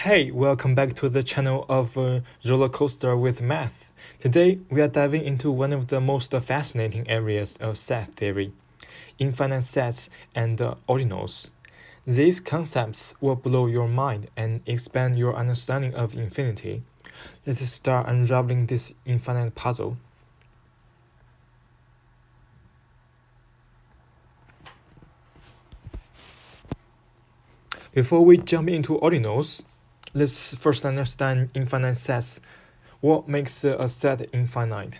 Hey, welcome back to the channel of Roller Coaster with Math. Today, we are diving into one of the most fascinating areas of set theory, infinite sets and ordinals. These concepts will blow your mind and expand your understanding of infinity. Let's start unraveling this infinite puzzle. Before we jump into ordinals, let's first understand infinite sets. What makes a set infinite?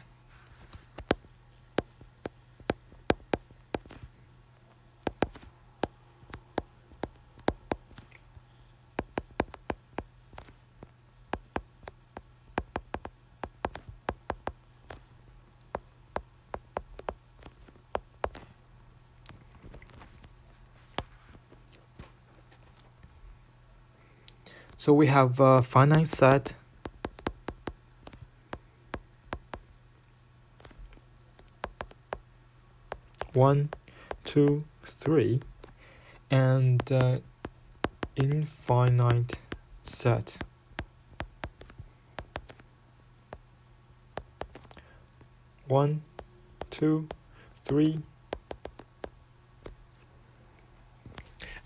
So we have a finite set, one, two, three, and infinite set. One, two, three.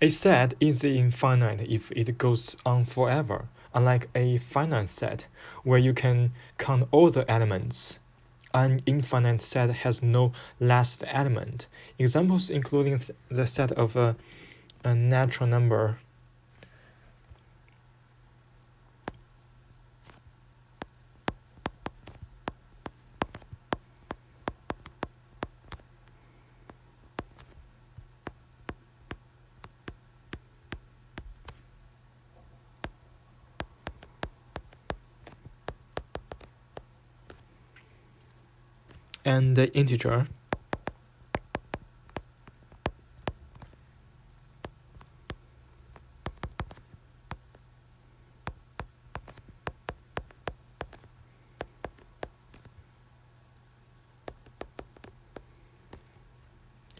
A set is infinite if it goes on forever, unlike a finite set, where you can count all the elements. An infinite set has no last element. Examples including the set of a natural number. And the integer.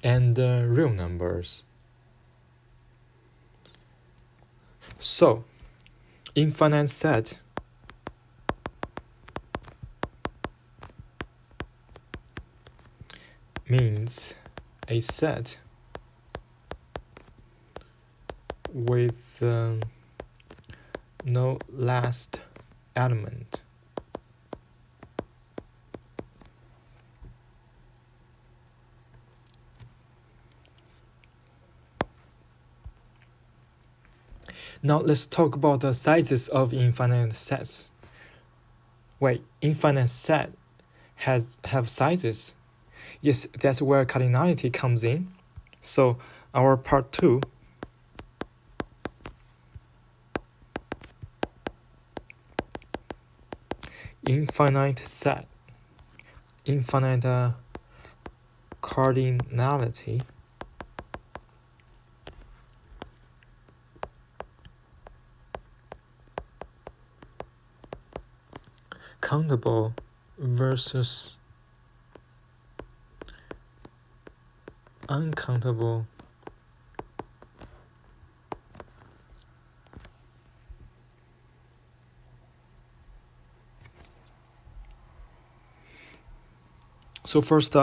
And real numbers. So, infinite set means a set with no last element. Now let's talk about the sizes of infinite sets. Wait, infinite set have sizes? Yes, that's where cardinality comes in. So our part 2, infinite set, infinite cardinality. Countable versus uncountable. So first,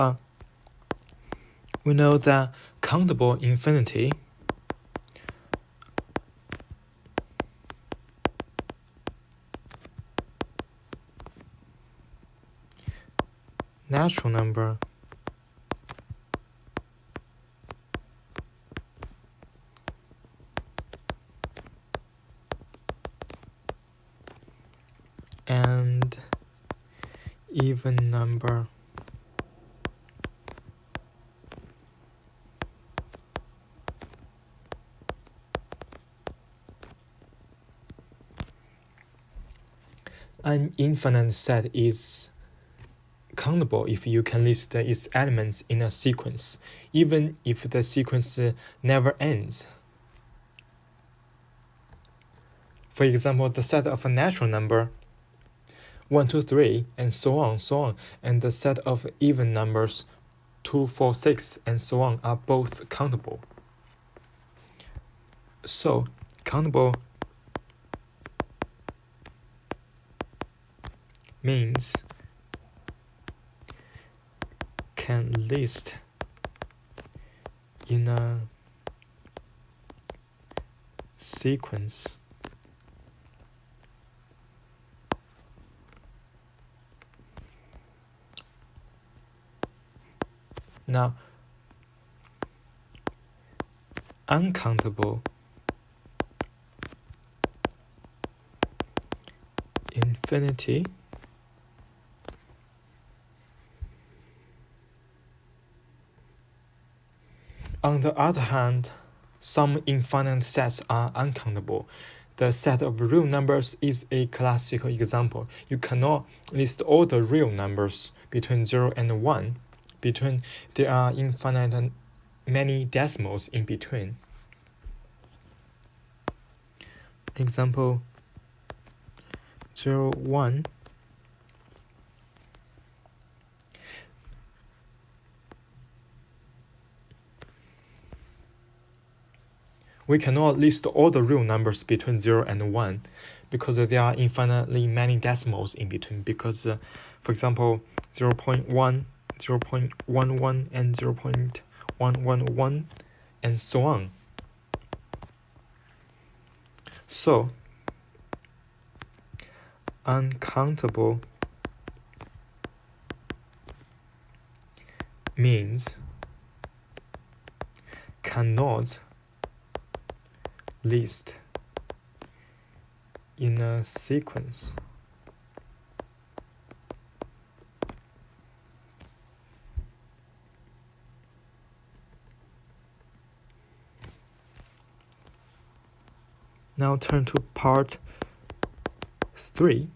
we know that countable infinity natural number and even number. An infinite set is countable if you can list its elements in a sequence, even if the sequence never ends. For example, the set of a natural number 1, 2, 3, and so on, and the set of even numbers 2, 4, 6, and so on are both countable. So, countable means can list in a sequence. Now, uncountable infinity on the other hand, some infinite sets are uncountable. The set of real numbers is a classical example. You cannot list all the real numbers between 0 and 1. There are infinite many decimals in between. Example 0, 1. We cannot list all the real numbers between 0 and 1 because there are infinitely many decimals in between. Because, for example, 0.1, 0.11, and 0.111, and so on. So, uncountable means cannot list in a sequence. Now turn to part 3.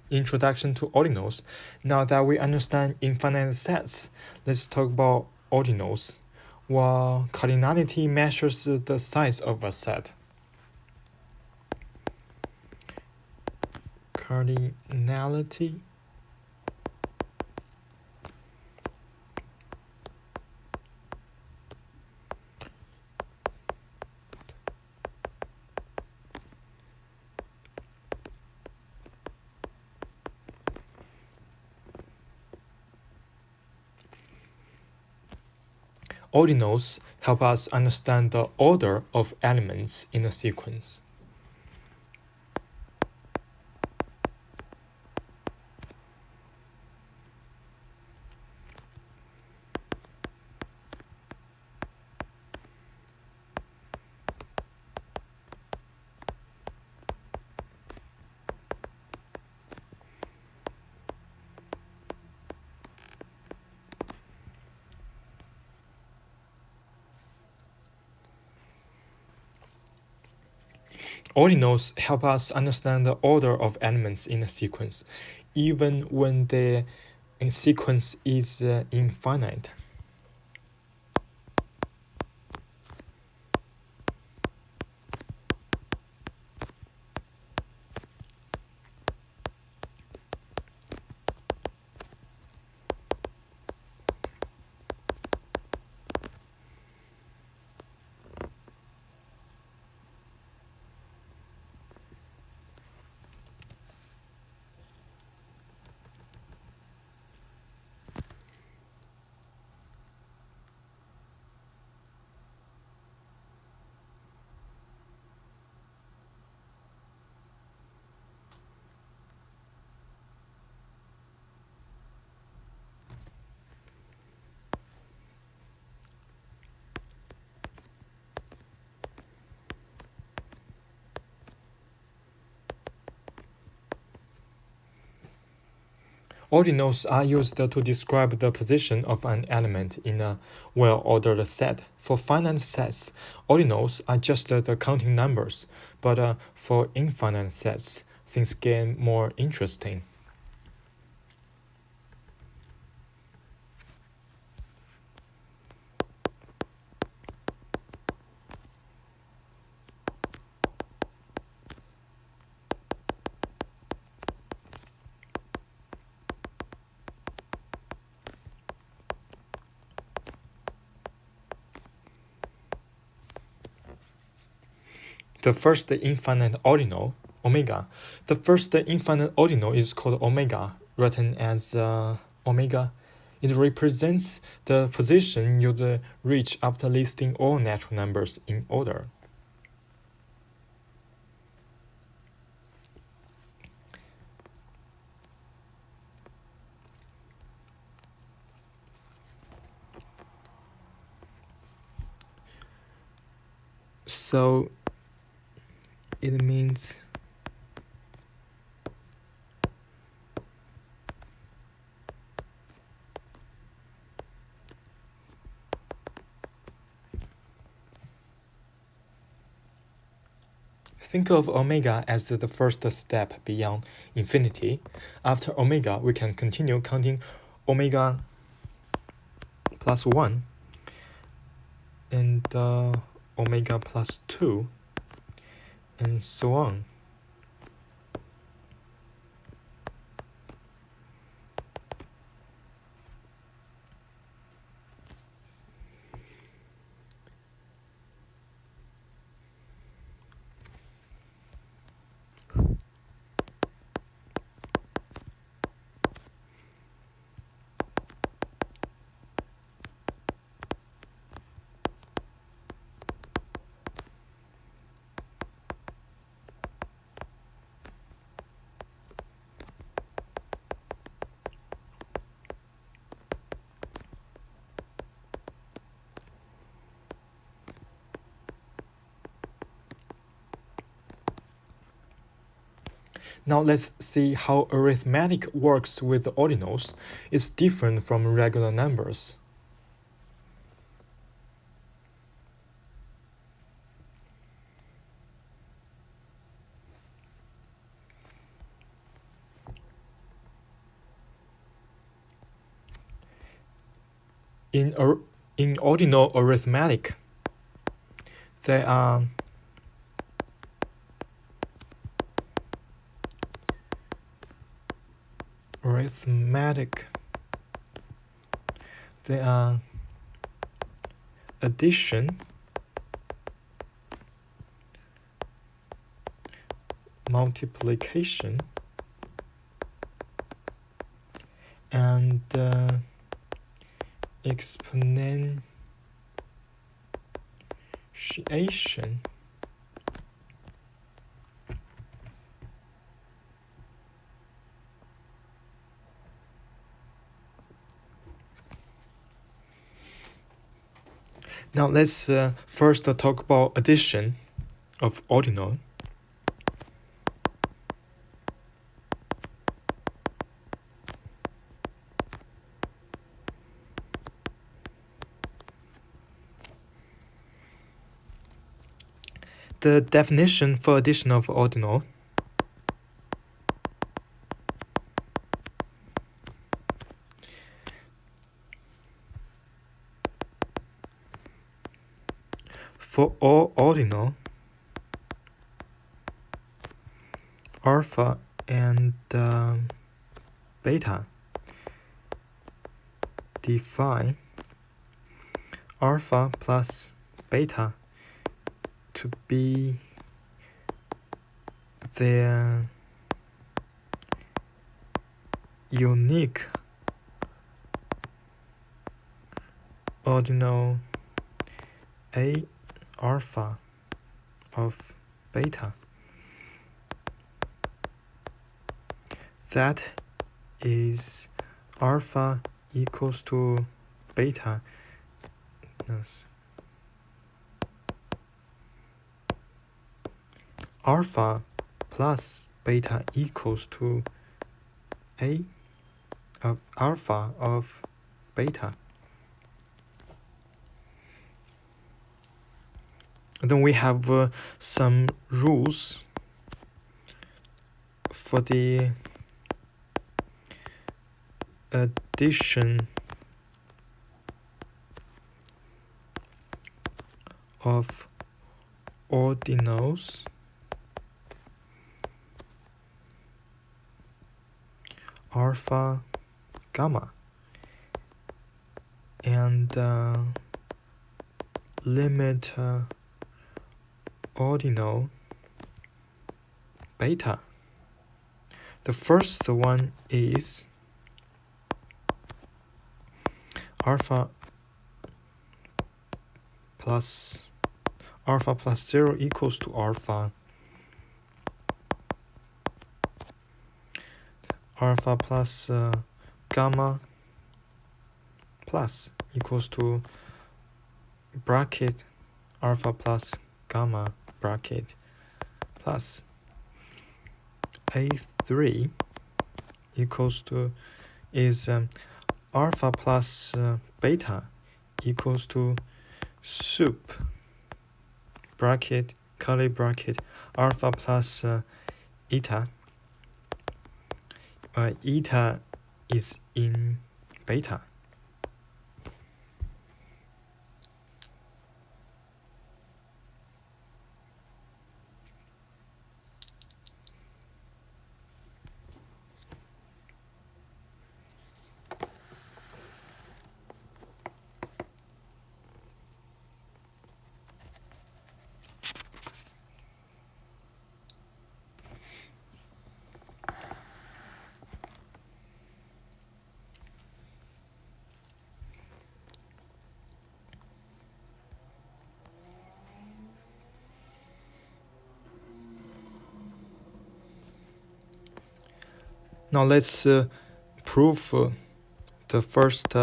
Introduction to ordinals. Now that we understand infinite sets, let's talk about ordinals. Well, cardinality measures the size of a set. Cardinality Ordinals help us understand the order of elements in a sequence. Ordinals help us understand the order of elements in a sequence, even when the sequence is infinite. Ordinals are used to describe the position of an element in a well-ordered set. For finite sets, ordinals are just the counting numbers, but for infinite sets, things get more interesting. the first infinite ordinal, omega. The first infinite ordinal is called omega, written as omega. It represents the position you'd reach after listing all natural numbers in order. So it means think of omega as the first step beyond infinity. After omega, we can continue counting omega plus 1 and omega plus 2 and so on. Now let's see how arithmetic works with ordinals. It's different from regular numbers. In ordinal arithmetic, there are addition, multiplication, and exponentiation. Now let's first talk about addition of ordinal. The definition for addition of ordinal for all ordinal alpha and beta, define alpha plus beta to be their unique ordinal A alpha of beta. That is alpha equals to beta. Alpha plus beta equals to A of alpha of beta. Then we have some rules for the addition of ordinals alpha gamma and limit ordinal beta. The first one is alpha plus 0 equals to alpha plus gamma plus equals to bracket alpha plus gamma bracket plus A3 equals to is alpha plus beta equals to sup bracket curly bracket alpha plus eta. Eta is in beta. Now let's prove the first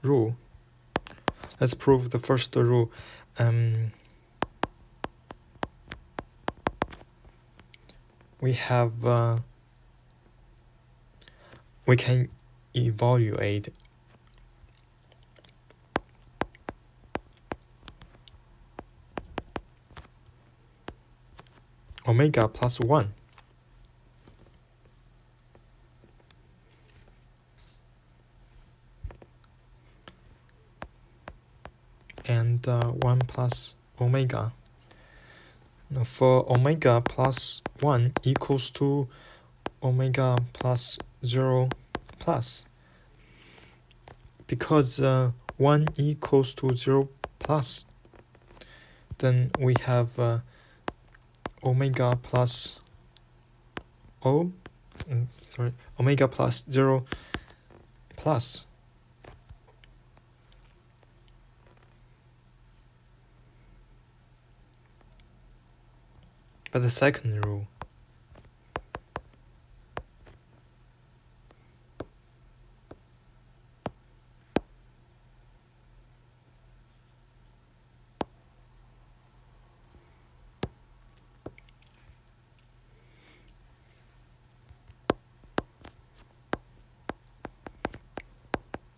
rule. Let's prove the first rule. We have we can evaluate omega plus 1. And 1 plus omega. Now for omega plus 1 equals to omega plus 0 plus. Because 1 equals to 0 plus, then we have omega plus omega plus 0 plus. But the second rule,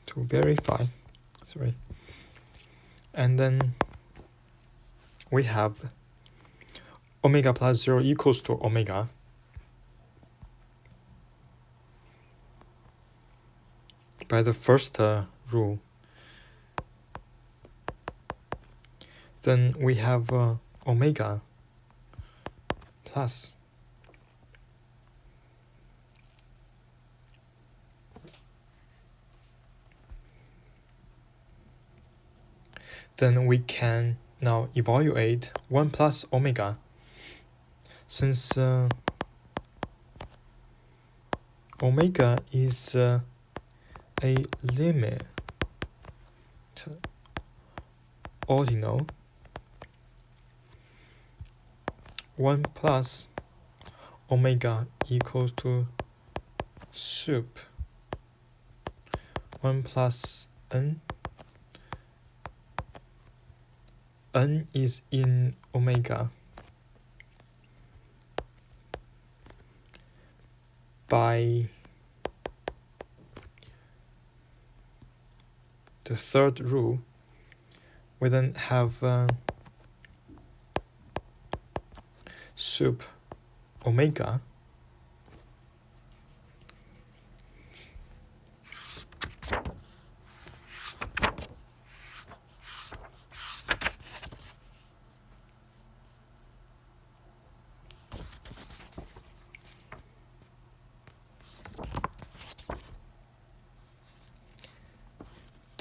to verify, and then we have omega plus 0 equals to omega. By the first rule. Then we have omega plus then we can now evaluate 1 plus omega. Since omega is a limit ordinal, 1 plus omega equals to sup 1 plus n. N is in omega by the third rule. We then have sup omega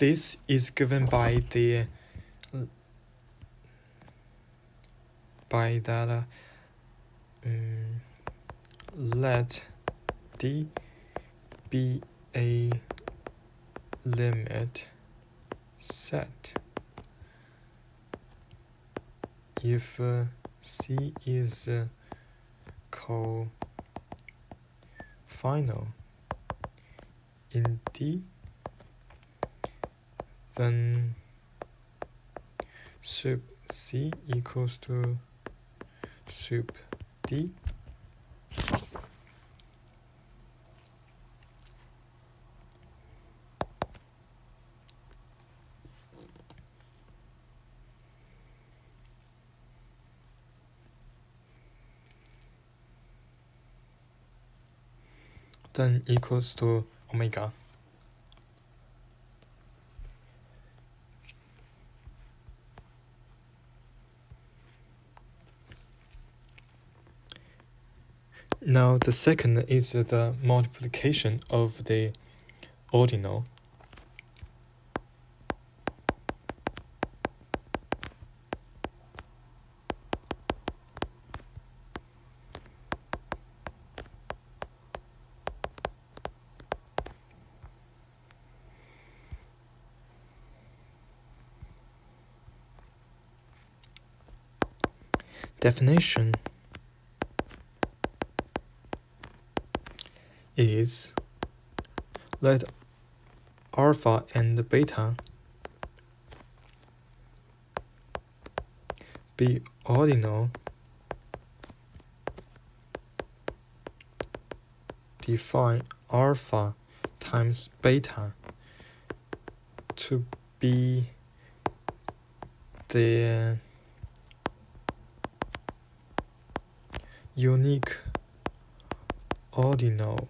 this is given by the by that let D be a limit set if C is co-final in D, then sup C equals to sup D. Then equals to omega. Now the second is the multiplication of the ordinal. Definition is let alpha and beta be ordinal. Define alpha times beta to be the unique ordinal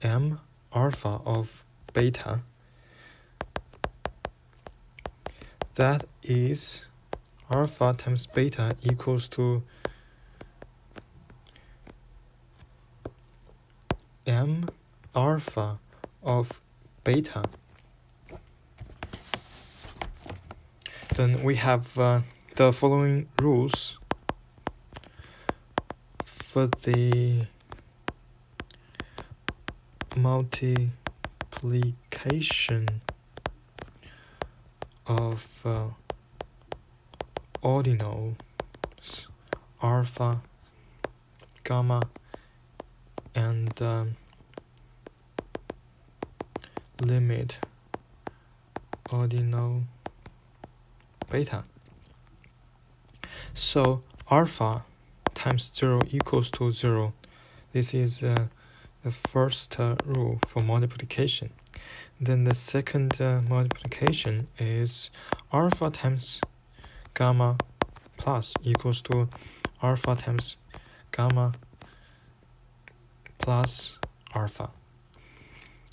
m alpha of beta, that is alpha times beta equals to m alpha of beta. Then we have the following rules for the multiplication of ordinals alpha, gamma, and limit ordinal beta. So alpha times 0 equals to 0. This is the first rule for multiplication. Then the second multiplication is alpha times gamma plus equals to alpha times gamma plus alpha.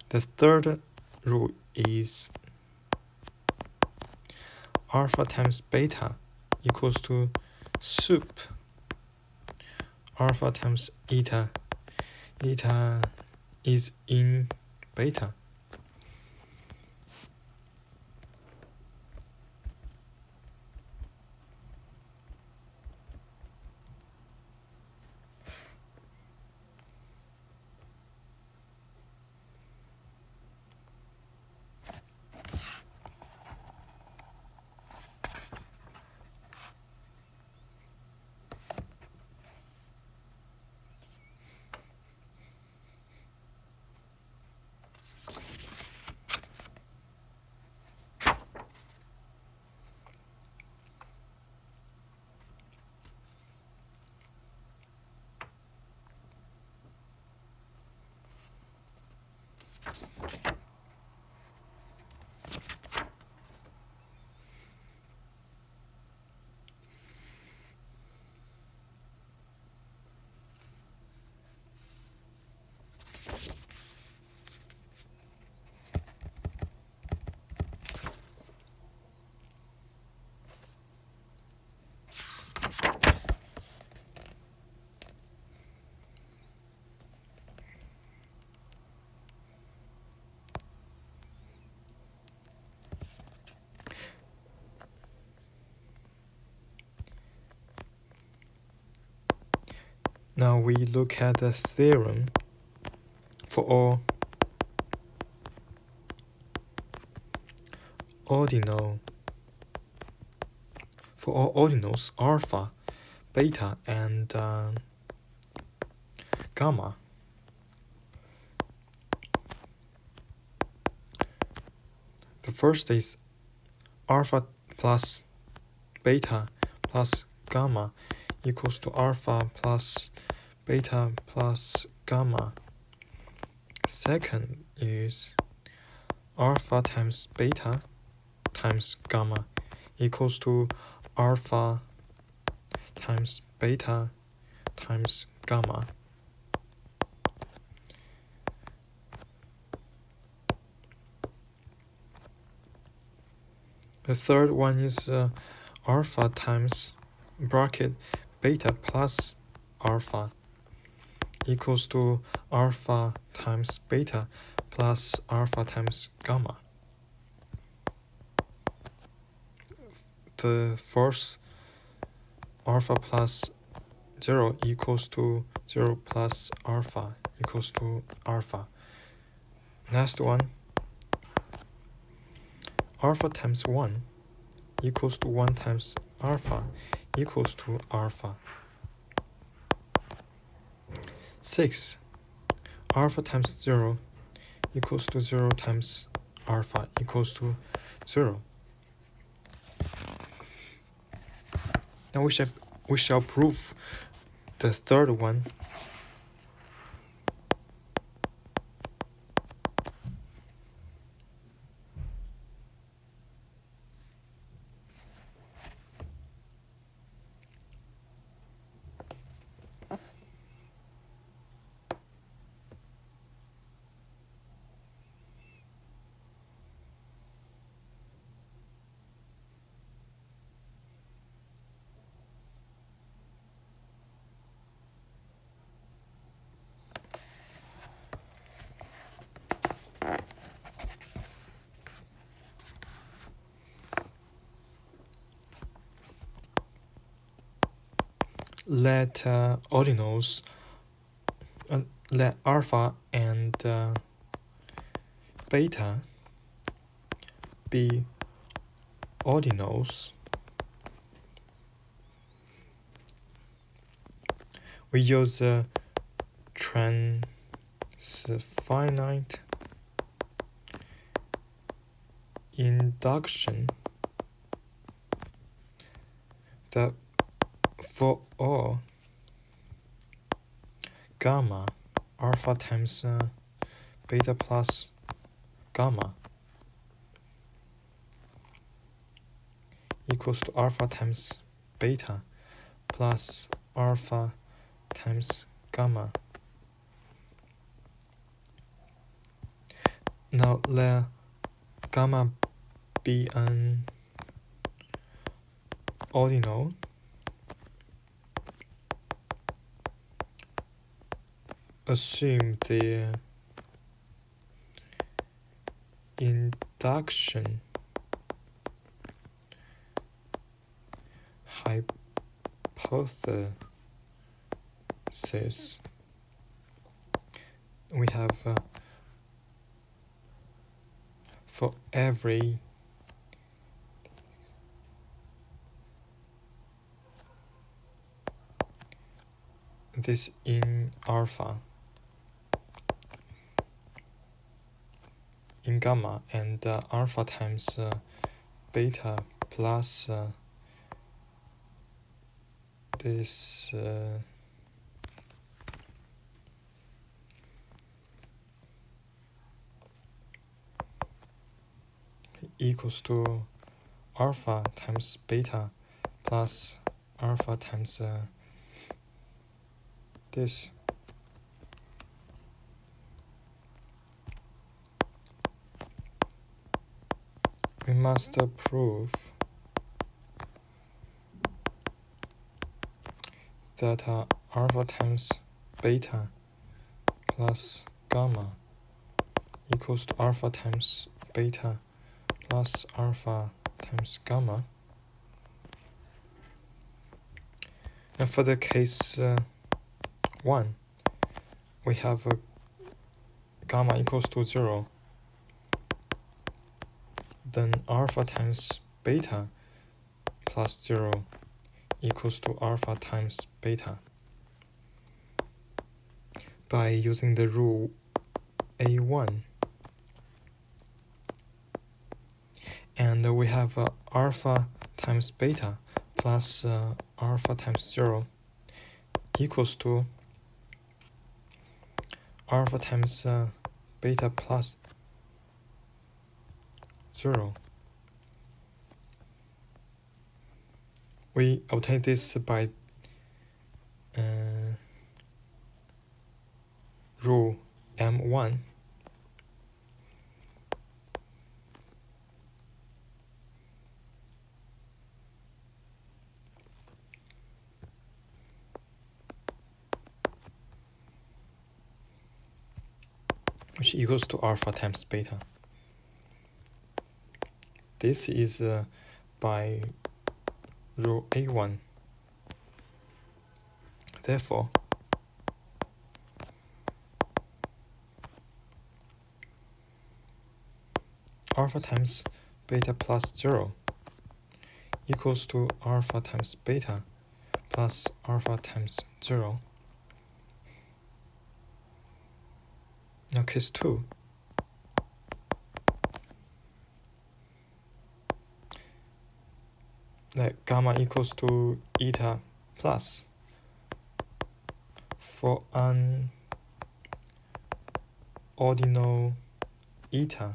The third rule is alpha times beta equals to sup alpha times eta. Eta is in beta. Now we look at the theorem for all ordinals alpha, beta, and gamma. The first is alpha plus beta plus gamma equals to alpha plus beta plus gamma. Second is alpha times beta times gamma equals to alpha times beta times gamma. The third one is alpha times bracket beta plus alpha equals to alpha times beta plus alpha times gamma. The fourth, alpha plus 0 equals to 0 plus alpha equals to alpha. Next one, alpha times 1 equals to 1 times alpha equals to alpha. 6, alpha times 0 equals to 0 times alpha equals to 0. Now we shall prove the third one. Let ordinals, let alpha and beta be ordinals. We use transfinite induction that for all gamma alpha times beta plus gamma equals to alpha times beta plus alpha times gamma. Now let gamma be an ordinal. Assume the induction hypothesis. We have for every this in alpha, in gamma, and alpha times beta plus this equals to alpha times beta plus alpha times this. We must prove that alpha times beta plus gamma equals to alpha times beta plus alpha times gamma. And for the case 1, we have gamma equals to 0, then alpha times beta plus 0 equals to alpha times beta. By using the rule A1, and we have alpha times beta plus alpha times 0 equals to alpha times beta plus 0. We obtain this by rule M1. Which equals to alpha times beta. This is by rule A1. Therefore, alpha times beta plus 0 equals to alpha times beta plus alpha times 0. Now case 2. Let gamma equals to eta plus. For an ordinal eta,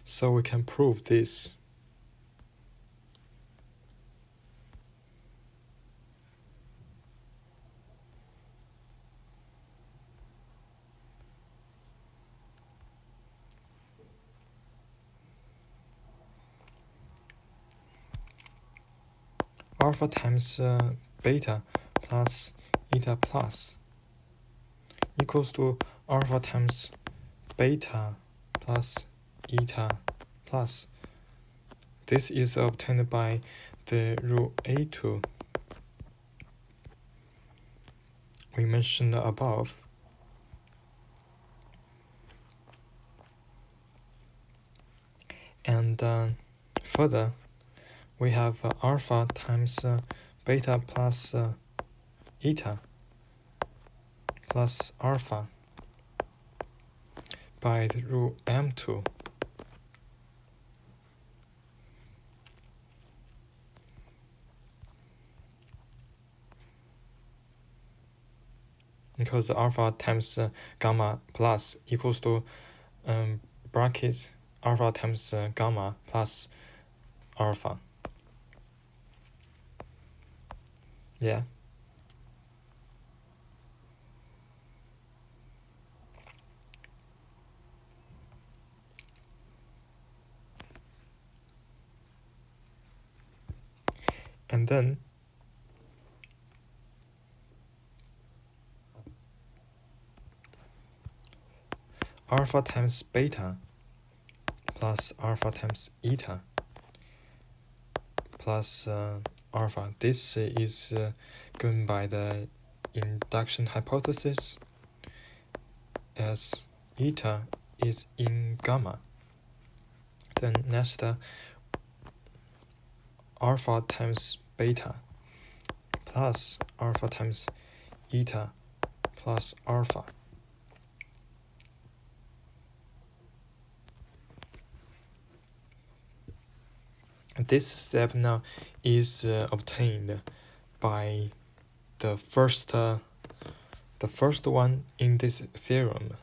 so we can prove this. Alpha times beta plus eta plus equals to alpha times beta plus eta plus. This is obtained by the rule A2 we mentioned above. And further, we have alpha times beta plus eta plus alpha by the rule M2. Because alpha times gamma plus equals to brackets alpha times gamma plus alpha. Yeah. And then alpha times beta plus alpha times eta plus alpha. This is given by the induction hypothesis, as eta is in gamma. Then next, alpha times beta plus alpha times eta plus alpha. This step now is obtained by the first one in this theorem.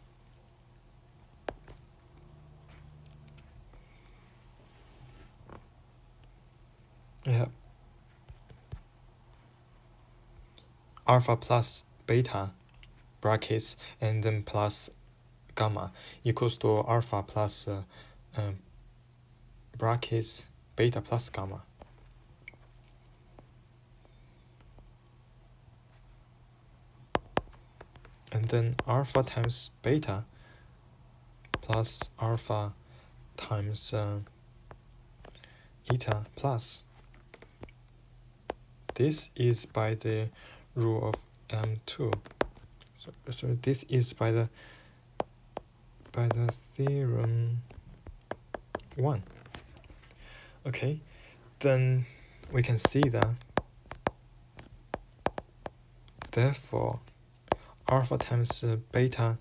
Yeah. Alpha plus beta brackets and then plus gamma equals to alpha plus brackets beta plus gamma. and then alpha times beta plus alpha times eta plus. This is by the rule of M2. So this is by the theorem 1. Okay, then we can see that therefore alpha times beta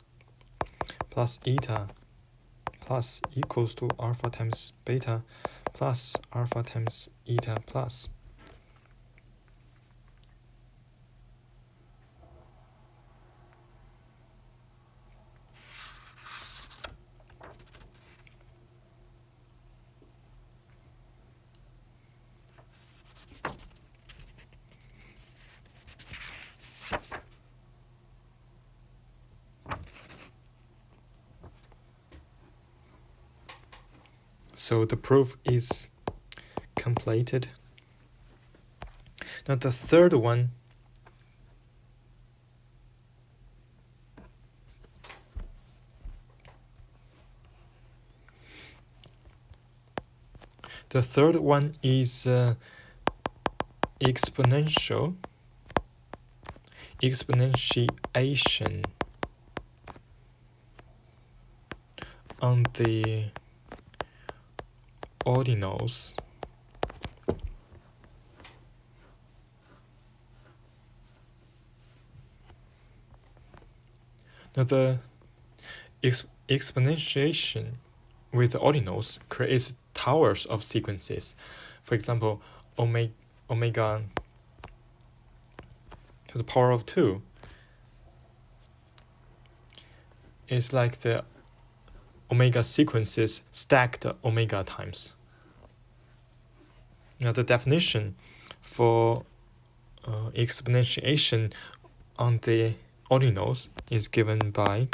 plus eta plus equals to alpha times beta plus alpha times eta plus. So the proof is completed. Now the third one, is exponentiation on the ordinals. Now the exponentiation with the ordinals creates towers of sequences. For example, omega to the power of 2 is like the omega sequences stacked omega times. Now the definition for exponentiation on the ordinals is given by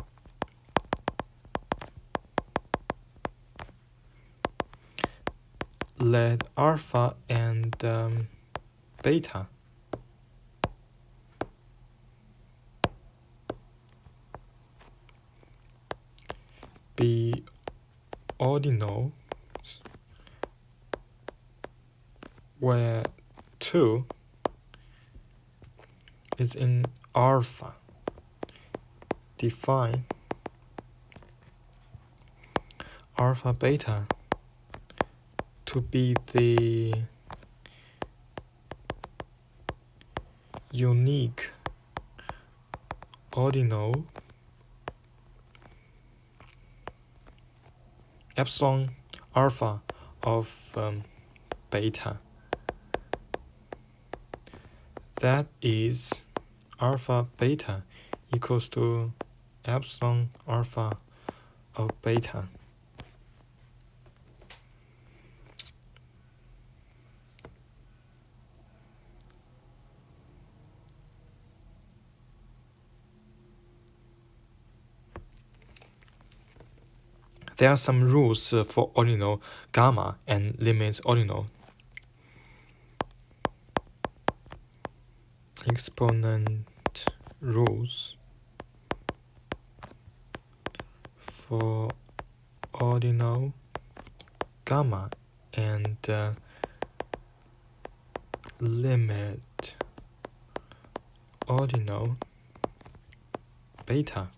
let alpha and beta be ordinals where 2 is in alpha. Define alpha beta to be the unique ordinal epsilon alpha of beta. That is alpha beta equals to epsilon alpha of beta. There are some rules for ordinal gamma and limit ordinal. Exponent rules for ordinal gamma and limit ordinal beta.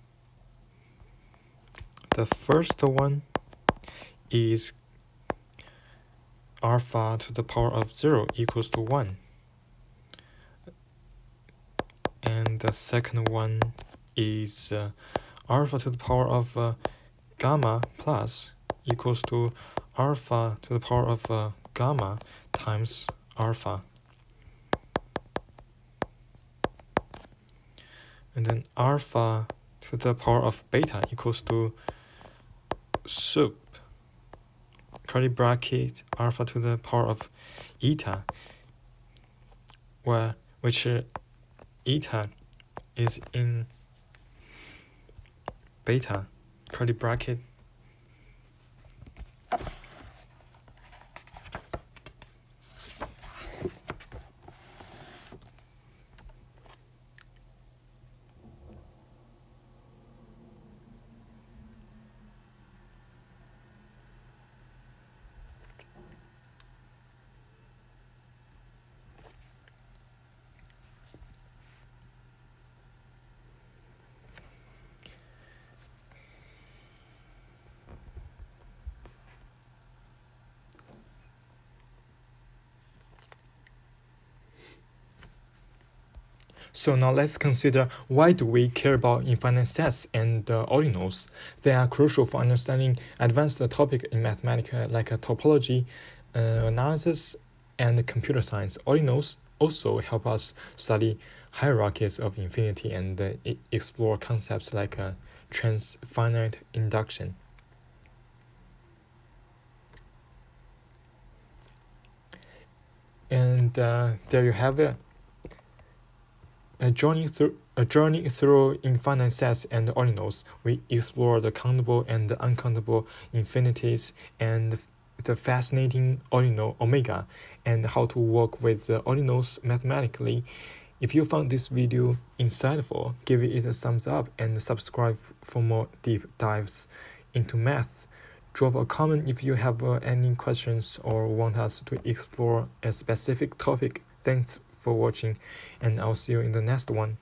The first one is alpha to the power of 0 equals to 1. And the second one is alpha to the power of gamma plus equals to alpha to the power of gamma times alpha. And then alpha to the power of beta equals to sup curly bracket alpha to the power of eta, which eta is in beta curly bracket. So now let's consider, why do we care about infinite sets and ordinals? They are crucial for understanding advanced topic in mathematics like topology, analysis, and computer science. Ordinals also help us study hierarchies of infinity and explore concepts like transfinite induction. And there you have it. A journey through infinite sets and ordinals. We explore the countable and the uncountable infinities and the fascinating ordinal omega and how to work with the ordinals mathematically. If you found this video insightful, give it a thumbs up and subscribe for more deep dives into math. Drop a comment if you have any questions or want us to explore a specific topic. Thanks for watching, and I'll see you in the next one.